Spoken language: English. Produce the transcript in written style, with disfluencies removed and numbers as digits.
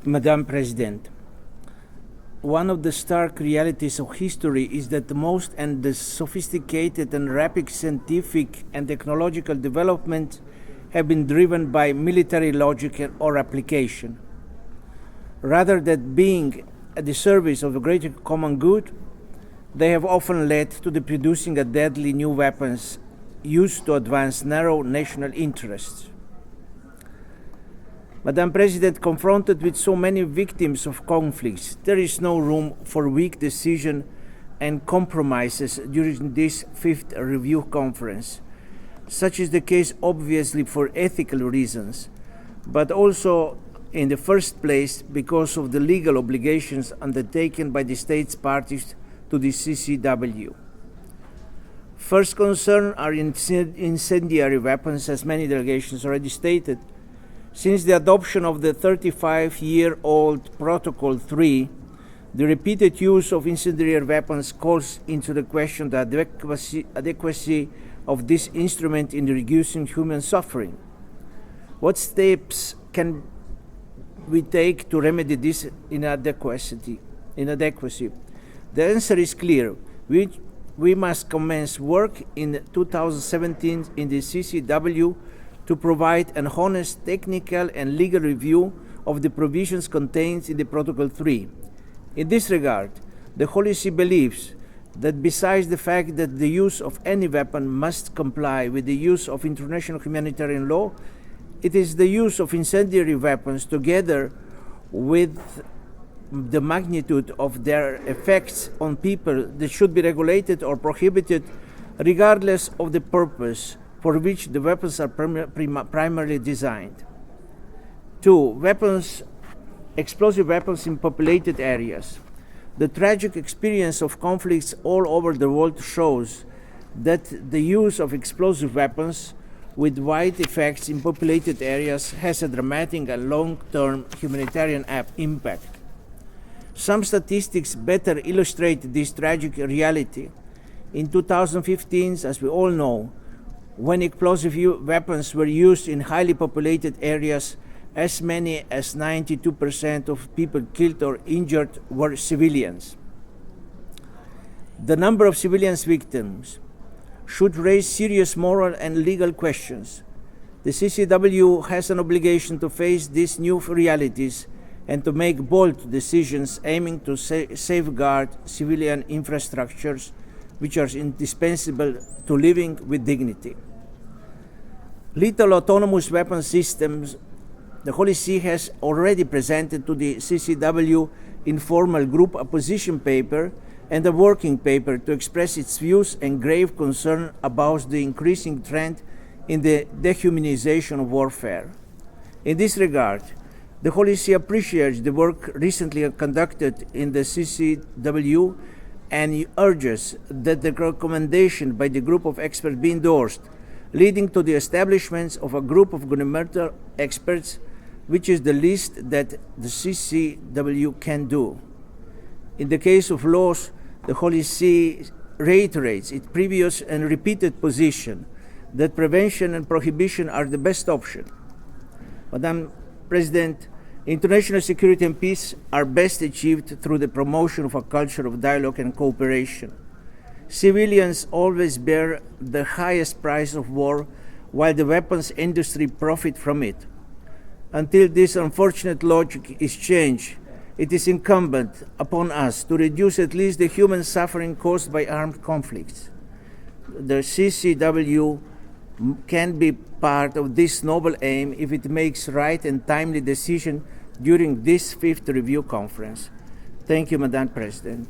Madam President, one of the stark realities of history is that the most and the sophisticated and rapid scientific and technological development have been driven by military logic or application. Rather than being at the service of the greater common good, they have often led to the producing of deadly new weapons used to advance narrow national interests. Madam President, confronted with so many victims of conflicts, there is no room for weak decision and compromises during this fifth review conference. Such is the case obviously for ethical reasons, but also in the first place because of the legal obligations undertaken by the states parties to the CCW. First concern are incendiary weapons, as many delegations already stated. Since the adoption of the 35-year-old Protocol 3, the repeated use of incendiary weapons calls into the question the adequacy of this instrument in reducing human suffering. What steps can we take to remedy this inadequacy? The answer is clear. We must commence work in 2017 in the CCW to provide an honest technical and legal review of the provisions contained in the Protocol 3. In this regard, the Holy See believes that besides the fact that the use of any weapon must comply with the use of international humanitarian law, it is the use of incendiary weapons together with the magnitude of their effects on people that should be regulated or prohibited regardless of the purpose for which the weapons are primarily designed. 2. Explosive weapons in populated areas. The tragic experience of conflicts all over the world shows that the use of explosive weapons with wide effects in populated areas has a dramatic and long-term humanitarian impact. Some statistics better illustrate this tragic reality. In 2015, as we all know, when explosive weapons were used in highly populated areas, as many as 92% of people killed or injured were civilians. The number of civilian victims should raise serious moral and legal questions. The CCW has an obligation to face these new realities and to make bold decisions aiming to safeguard civilian infrastructures which are indispensable to living with dignity. Lethal autonomous weapon systems. The Holy See has already presented to the CCW informal group a position paper and a working paper to express its views and grave concern about the increasing trend in the dehumanization of warfare. In this regard, the Holy See appreciates the work recently conducted in the CCW and urges that the recommendation by the group of experts be endorsed, leading to the establishment of a group of governmental experts, which is the least that the CCW can do. In the case of laws, the Holy See reiterates its previous and repeated position that prevention and prohibition are the best option. Madam President, international security and peace are best achieved through the promotion of a culture of dialogue and cooperation. Civilians always bear the highest price of war, while the weapons industry profit from it. Until this unfortunate logic is changed, it is incumbent upon us to reduce at least the human suffering caused by armed conflicts. The CCW can be part of this noble aim if it makes right and timely decision during this fifth review conference. Thank you, Madam President.